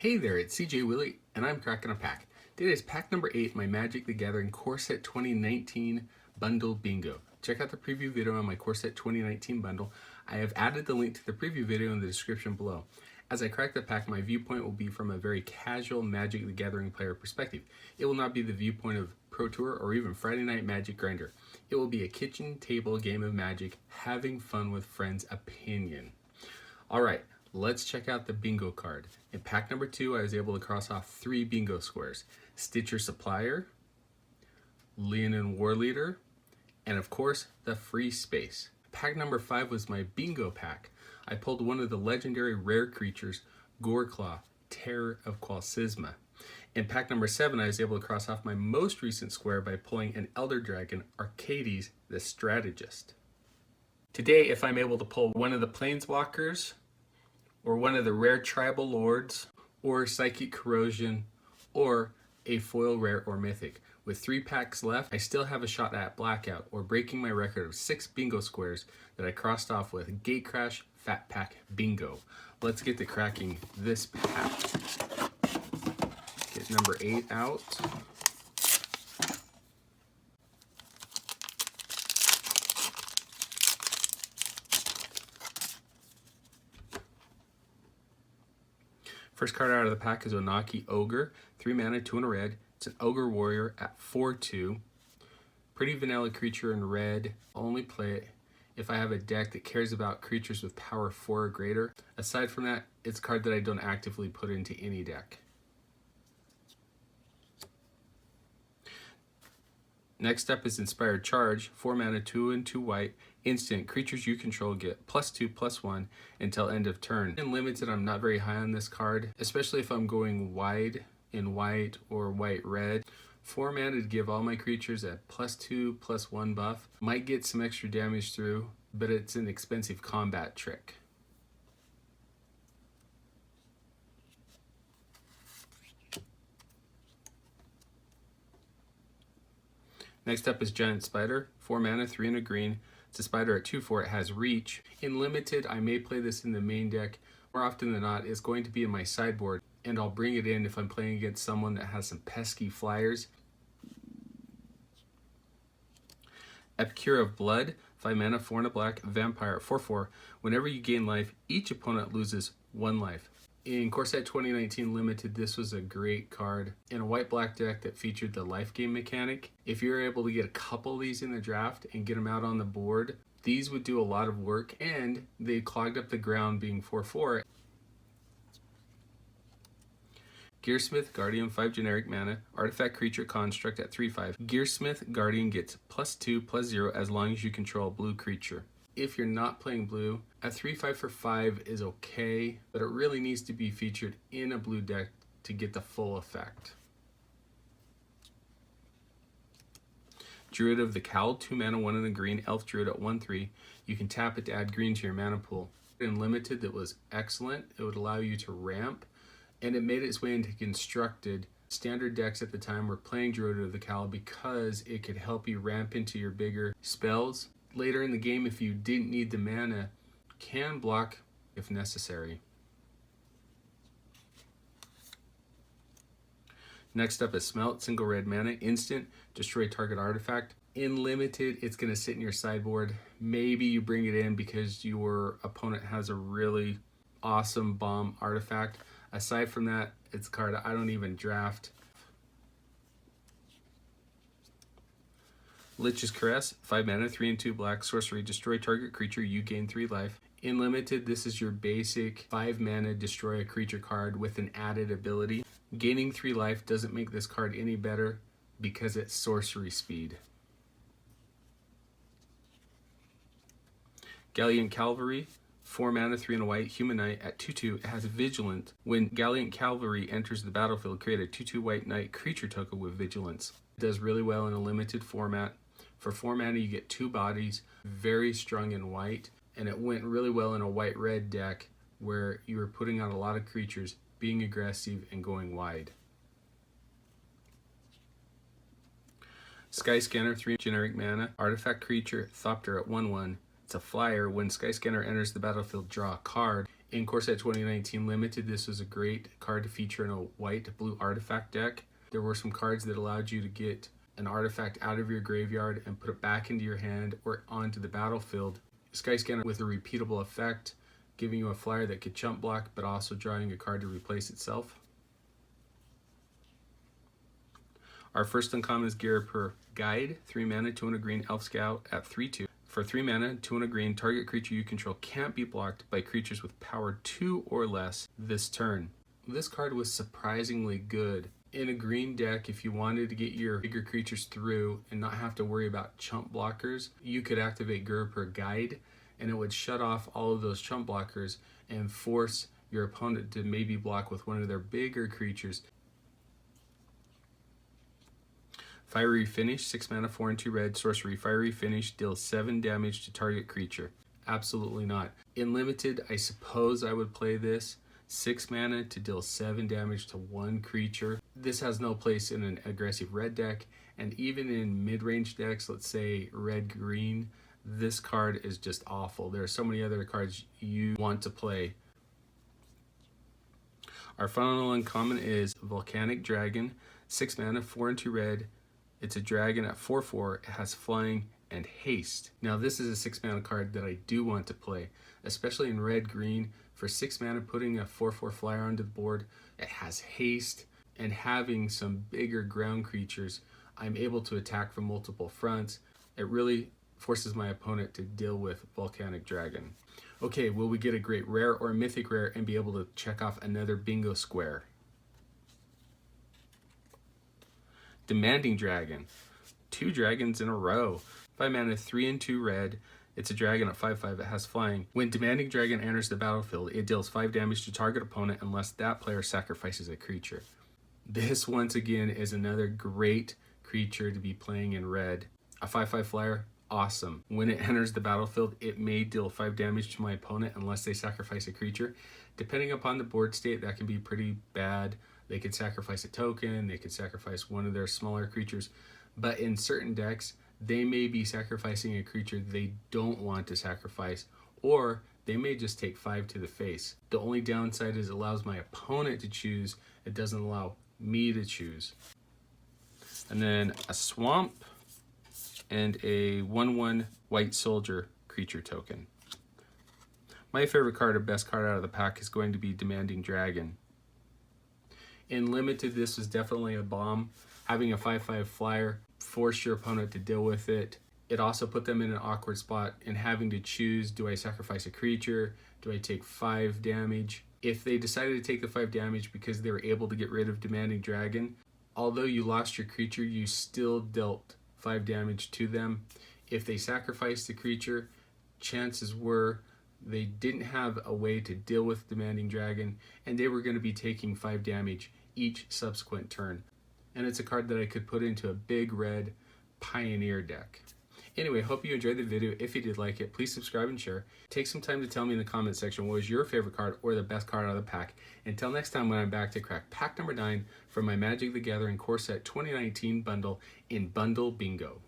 Hey there, it's CJ Willie, and I'm cracking a pack. Today is pack number 8, my Magic the Gathering Core Set 2019 Bundle Bingo. Check out the preview video on my Core Set 2019 bundle. I have added the link to the preview video in the description below. As I crack the pack, my viewpoint will be from a very casual Magic the Gathering player perspective. It will not be the viewpoint of Pro Tour or even Friday Night Magic Grinder. It will be a kitchen table game of Magic, having fun with friends opinion. Alright, let's check out the bingo card. In pack number 2, I was able to cross off 3 bingo squares. Stitcher Supplier, Leonin Warleader, and of course, the free space. Pack number 5 was my bingo pack. I pulled one of the legendary rare creatures, Goreclaw, Terror of Qualsisma. In pack number 7, I was able to cross off my most recent square by pulling an Elder Dragon, Arcades the Strategist. Today, if I'm able to pull one of the Planeswalkers, or one of the rare Tribal Lords, or Psychic Corrosion, or a foil rare or mythic. With 3 packs left, I still have a shot at Blackout, or breaking my record of 6 bingo squares that I crossed off with Gatecrash Fat Pack Bingo. Let's get to cracking this pack. Get number 8 out. First card out of the pack is Onaki Ogre, 3 mana, 2 and a red. It's an Ogre Warrior at 4/2. Pretty vanilla creature in red. Only play it if I have a deck that cares about creatures with power 4 or greater. Aside from that, it's a card that I don't actively put into any deck. Next up is Inspired Charge, 4 mana, 2 and 2 white. Instant, creatures you control get +2/+1 until end of turn. In Limited, I'm not very high on this card, especially if I'm going wide in white or white-red. 4 mana to give all my creatures a +2/+1 buff. Might get some extra damage through, but it's an expensive combat trick. Next up is Giant Spider, 4 mana, 3 and a green. It's a spider at 2/4, it has reach. In Limited, I may play this in the main deck. More often than not, it's going to be in my sideboard, and I'll bring it in if I'm playing against someone that has some pesky flyers. Epicure of Blood, 5 mana, 4 and a black, vampire at 4/4. Whenever you gain life, each opponent loses 1 life. In Core Set 2019 Limited, this was a great card. In a white-black deck that featured the life gain mechanic, if you're able to get a couple of these in the draft and get them out on the board, these would do a lot of work, and they clogged up the ground being 4/4. Gearsmith Guardian, 5 generic mana, artifact creature construct at 3/5. Gearsmith Guardian gets +2/+0 as long as you control a blue creature. If you're not playing blue, a 3/5 for 5 is okay, but it really needs to be featured in a blue deck to get the full effect. Druid of the Cowl, 2 mana, 1 and a green, elf druid at 1/3. You can tap it to add green to your mana pool. In Limited, it was excellent. It would allow you to ramp, and it made its way into Constructed. Standard decks at the time were playing Druid of the Cowl because it could help you ramp into your bigger spells. Later in the game, if you didn't need the mana, can block if necessary. Next up is Smelt, single red mana, instant, destroy target artifact. In Limited, it's going to sit in your sideboard. Maybe you bring it in because your opponent has a really awesome bomb artifact. Aside from that, it's a card I don't even draft. Lich's Caress, 5 mana, 3 and 2 black, sorcery, destroy target creature, you gain 3 life. In Limited, this is your basic 5 mana destroy a creature card with an added ability. Gaining 3 life doesn't make this card any better because it's sorcery speed. Gallant Cavalry, 4 mana, 3 and a white, human knight at 2/2. It has Vigilant. When Gallant Cavalry enters the battlefield, create a 2/2 white knight creature token with Vigilance. It does really well in a Limited format. For 4 mana, you get 2 bodies, very strong in white, and it went really well in a white-red deck where you were putting out a lot of creatures, being aggressive, and going wide. Skyscanner, 3 generic mana, artifact creature, Thopter at 1/1. It's a flyer. When Skyscanner enters the battlefield, draw a card. In Core Set 2019 Limited, this was a great card to feature in a white-blue artifact deck. There were some cards that allowed you to get an artifact out of your graveyard and put it back into your hand or onto the battlefield. Skyscanner with a repeatable effect, giving you a flyer that could chump block, but also drawing a card to replace itself. Our first uncommon is Ghirapur Guide, 3 mana, 200 green, Elf Scout at 3/2. For 3 mana, 200 green, target creature you control can't be blocked by creatures with power 2 or less this turn. This card was surprisingly good. In a green deck, if you wanted to get your bigger creatures through and not have to worry about chump blockers, you could activate Ghirapur Guide, and it would shut off all of those chump blockers and force your opponent to maybe block with one of their bigger creatures. Fiery Finish, 6 mana, 4 and 2 red, sorcery. Fiery Finish deals 7 damage to target creature. Absolutely not. In Limited, I suppose I would play this. 6 mana to deal 7 damage to one creature. This has no place in an aggressive red deck, and even in mid-range decks, let's say red-green, this card is just awful. There are so many other cards you want to play. Our final uncommon is Volcanic Dragon, 6 mana, 4 and 2 red. It's a dragon at 4/4. It has flying and haste. Now this is a 6 mana card that I do want to play, especially in red-green. For 6 mana, putting a 4/4 flyer onto the board, it has haste, and having some bigger ground creatures, I'm able to attack from multiple fronts. It really forces my opponent to deal with Volcanic Dragon. Okay, will we get a great rare or a mythic rare and be able to check off another bingo square? Demanding Dragon, 2 dragons in a row. 5 mana, 3 and 2 red. It's a dragon at 5/5. It has flying. When Demanding Dragon enters the battlefield, it deals 5 damage to target opponent unless that player sacrifices a creature. This, once again, is another great creature to be playing in red. A 5/5 flyer, awesome. When it enters the battlefield, it may deal 5 damage to my opponent unless they sacrifice a creature. Depending upon the board state, that can be pretty bad. They could sacrifice a token, they could sacrifice one of their smaller creatures, but in certain decks, they may be sacrificing a creature they don't want to sacrifice, or they may just take 5 to the face. The only downside is it allows my opponent to choose, it doesn't allow me to choose. And then a swamp and a 1/1 white soldier creature token. My favorite card, or best card out of the pack, is going to be Demanding Dragon. In Limited, this was definitely a bomb. Having a 5/5 flyer forced your opponent to deal with it. It also put them in an awkward spot in having to choose, do I sacrifice a creature? Do I take 5 damage? If they decided to take the 5 damage because they were able to get rid of Demanding Dragon, although you lost your creature, you still dealt 5 damage to them. If they sacrificed the creature, chances were they didn't have a way to deal with Demanding Dragon, and they were going to be taking 5 damage each subsequent turn. And it's a card that I could put into a big red Pioneer deck. Anyway, hope you enjoyed the video. If you did like it, please subscribe and share. Take some time to tell me in the comment section what was your favorite card or the best card out of the pack. Until next time when I'm back to crack pack number 9 from my Magic the Gathering Core Set 2019 bundle in Bundle Bingo.